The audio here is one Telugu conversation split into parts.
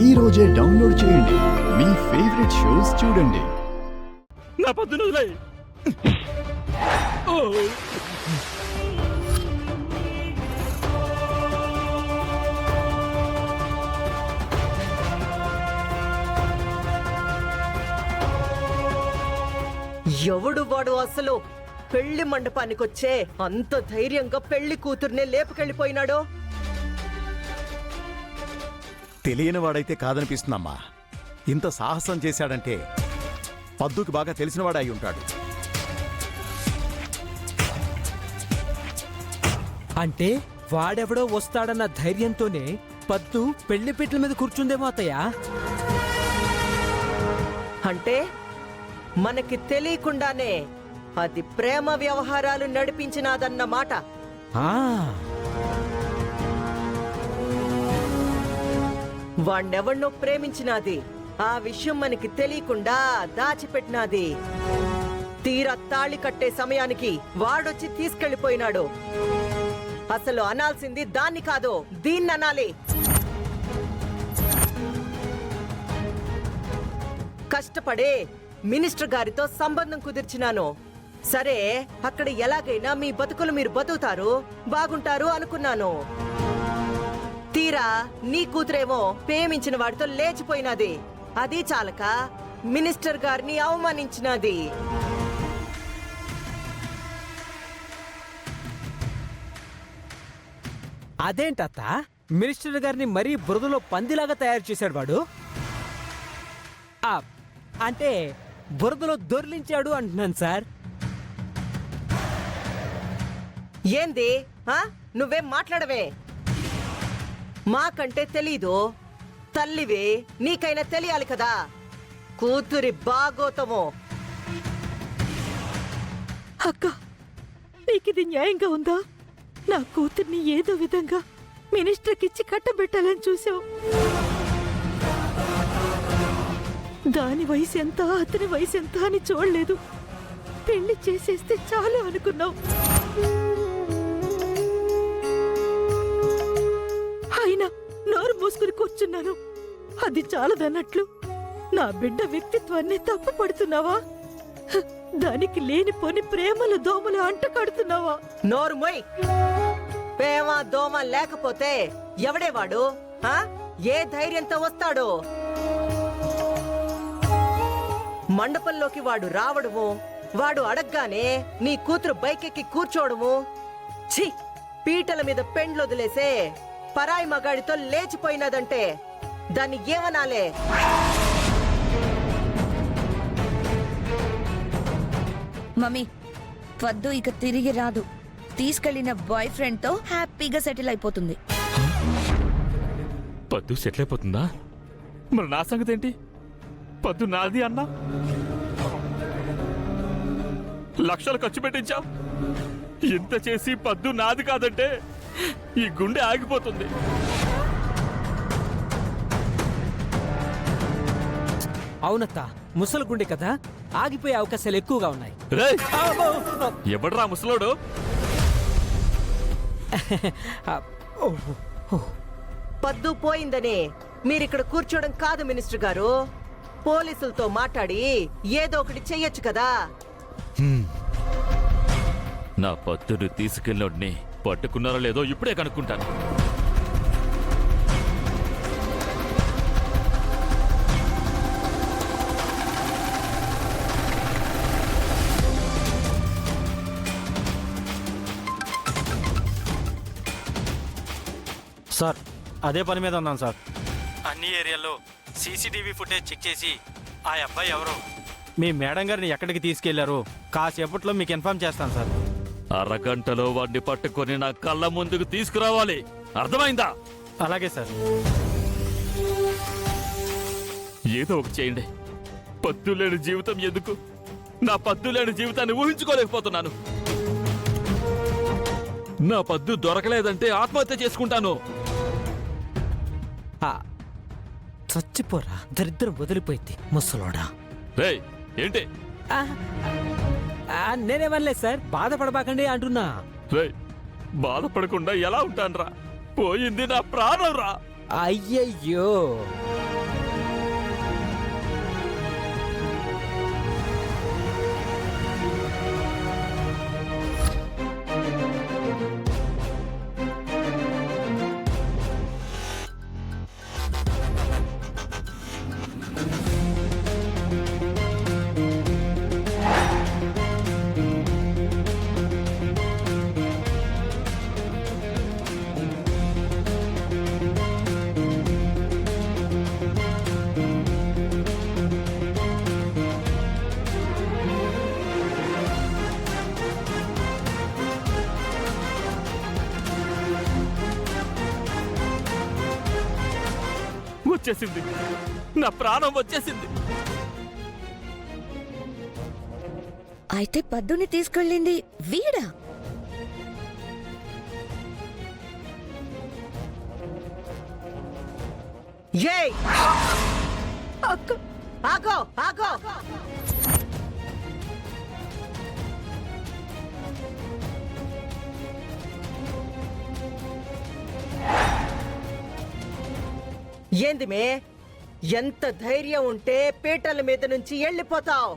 ఈ రోజే డౌన్లోడ్ చేయండి. మీ ఫేవరెట్ షోస్ చూడండి. నా పద్దును వదిలేయ్. ఎవడు వాడు అసలు పెళ్లి మండపానికొచ్చే అంత ధైర్యంగా పెళ్లి కూతుర్నే లేపుకెళ్ళిపోయినాడో? తెలియని వాడైతే కాదనిపిస్తుందమ్మా. ఇంత సాహసం చేశాడంటే పద్దుకి బాగా తెలిసినవాడు అయి ఉంటాడు. అంటే వాడెవడో వస్తాడన్న ధైర్యంతోనే పద్దు పెళ్లి పీటల మీద కూర్చుందేమో అత్తయ్య. అంటే మనకి తెలియకుండానే అది ప్రేమ వ్యవహారాలు నడిపించినాదన్నమాట. వాణ్ణెవన్నో ప్రేమించినాది, ఆ విషయం మనకి తెలియకుండా దాచిపెట్టినాది. తీరా తాళి కట్టే సమయానికి వాడొచ్చి తీసుకెళ్లిపోయినాడు. అసలు అనాల్సింది దాన్ని కాదు, దీన్ని అనాలి. కష్టపడే మినిస్టర్ గారితో సంబంధం కుదిర్చినాను. సరే, అక్కడ ఎలాగైనా మీ బతుకులు మీరు బతుకుతారు, బాగుంటారు అనుకున్నాను. తీరా నీ కూతురేమో ప్రేమించిన వాడితో లేచిపోయినది. అది చాలక మినిస్టర్ గారిని అవమానించినది. అదేంటత్త, మినిస్టర్ గారిని మరీ బురదలో పందిలాగా తయారు చేశాడు వాడు. అంటే బురదలో దొర్లించాడు అంటున్నాను సార్. ఏంది? నువ్వేం మాట్లాడవే? మాకంటే తెలీదు, తల్లివే, నీకైనా తెలియాలి కదా కూతురి బాగోతమో. అక్క, నీకిది న్యాయంగా ఉందా? నా కూతుర్ని ఏదో విధంగా మినిస్టర్కిచ్చి కట్టబెట్టాలని చూసావు. దాని వయసు ఎంత, అతని వయసు ఎంత అని చూడలేదు. పెళ్లి చేసేస్తే చాలు అనుకున్నావు. అయినా నోరు మూసుకుని కూర్చున్నాను. అది చాలదన్నట్లు నా బిడ్డ వ్యక్తిత్వాన్ని తప్పు పడుతున్నావా? దానికి లేనిపోని ప్రేమలు దోమలు అంట కడుతున్నావా? నోరు మొయ్. ప్రేమ దోమ లేకపోతే ఎవడే వాడు? ఏ ధైర్యంతో వస్తాడు? మండపంలోకి వాడు రావడము, వాడు అడగ్గానే నీ కూతురు బైకెక్కి కూర్చోవడము, ఛీ, పీటల మీద పెండ్లొదిలేసే పరాయి మగాడితో లేచిపోయినదంటే దాన్ని ఏమనాలే? మమ్మీ, వద్దు, ఇక తిరిగి రాదు. తీసుకెళ్లిన బాయ్ ఫ్రెండ్ తో హ్యాపీగా సెటిల్ అయిపోతుంది. పద్దు సెటిల్ అయిపోతుందా? మరి నా సంగతి ఏంటి? పద్దు నాది అన్నా, లక్షలు ఖర్చు పెట్టించాం. ఇంత చేసి పద్దు నాది కాదంటే ఈ గుండె ఆగిపోతుంది. అవునత్త, ముసలి గుండె కదా, ఆగిపోయే అవకాశాలు ఎక్కువగా ఉన్నాయి. ఎవడ్రా ముసలోడు? పద్దు పోయిందని మీరిక్కడ కూర్చోవడం కాదు మినిస్టర్ గారు. పోలీసులతో మాట్లాడి ఏదో ఒకటి చెయ్యొచ్చు కదా. నా పద్దును తీసుకెళ్ళినోడిని పట్టుకున్నారో లేదో ఇప్పుడే కనుక్కుంటాను. సార్, అదే పని మీద ఉన్నాను సార్. అన్ని ఏరియాల్లో సీసీటీవీ ఫుటేజ్ చెక్ చేసి ఆ అబ్బాయి ఎవరో మీ మేడం గారిని ఎక్కడికి తీసుకెళ్లారో కాసేపట్లో మీకు ఇన్ఫార్మ్ చేస్తాను సార్. అరగంటలో వాడిని పట్టుకొని నా కళ్ళ ముందుకు తీసుకురావాలి, అర్థమైందా? అలాగే సార్. ఏదో ఒకటి చేయండి. పద్దు లేని జీవితం ఎందుకు? నా పద్దు లేని జీవితాన్ని ఊహించుకోలేకపోతున్నాను. నా పద్దు దొరకలేదంటే ఆత్మహత్య చేసుకుంటాను. చచ్చిపోరా, దరిద్రం వదిలిపోయింది ముసలోడా. రేయ్, ఏంటి? నేనేమనలేదు సార్, బాధపడబాకండి అంటున్నా. రేయ్, బాధపడకుండా ఎలా ఉంటానురా? పోయింది నా ప్రాణం రా. అయ్యయ్యో, వచ్చేసింది, నా ప్రాణం వచ్చేసింది. అయితే పద్దుని తీసుకెళ్ళింది వీడా? ఏయ్ ఆగో ఆగో ఏంది మే, ఎంత ధైర్యం ఉంటే పీటల మీద నుంచి వెళ్ళిపోతావు?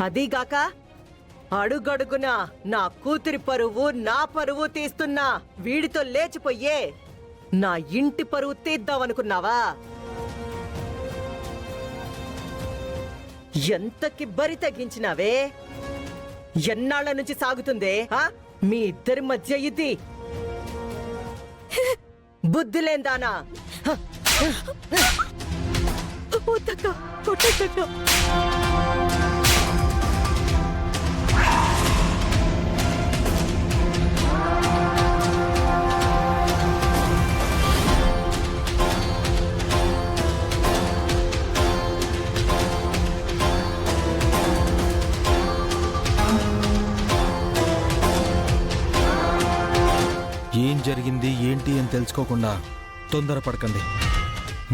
అదీగాక అడుగడుగునా నా కూతురి పరువు, నా పరువు తీస్తున్నా వీడితో లేచిపోయే నా ఇంటి పరువు తీద్దామనుకున్నావా? ఎంతకి బరి తగ్గించినావే? ఎన్నాళ్ల నుంచి సాగుతుందే మీ ఇద్దరి మధ్య ఇది? బుద్ధిలేందానా? వద్దక్క, కొట్టొద్దక్క. ఏం జరిగింది ఏంటి అని తెలుసుకోకుండా తొందరపడకండి.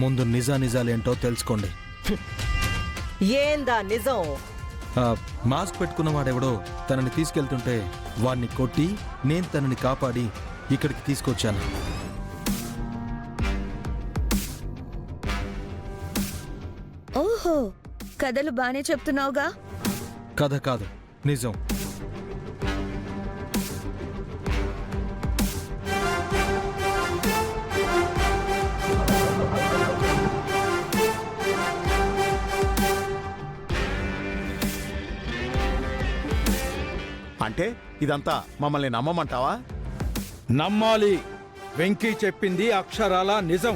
ముందు నిజాలేంటో తెలుసుకోండి. ఏందా నిజం? మాస్క్ పెట్టుకున్న వాడెవడో తనని తీసుకెళ్తుంటే వాణ్ణి కొట్టి నేను తనని కాపాడి ఇక్కడికి తీసుకొచ్చాను. ఓహో, కథలు బానే చెప్తున్నావుగా. కథ కాదు, నిజం. అంటే ఇదంతా మమ్మల్ని నమ్మమంటావా? నమ్మాలి. వెంకీ చెప్పింది అక్షరాల నిజం.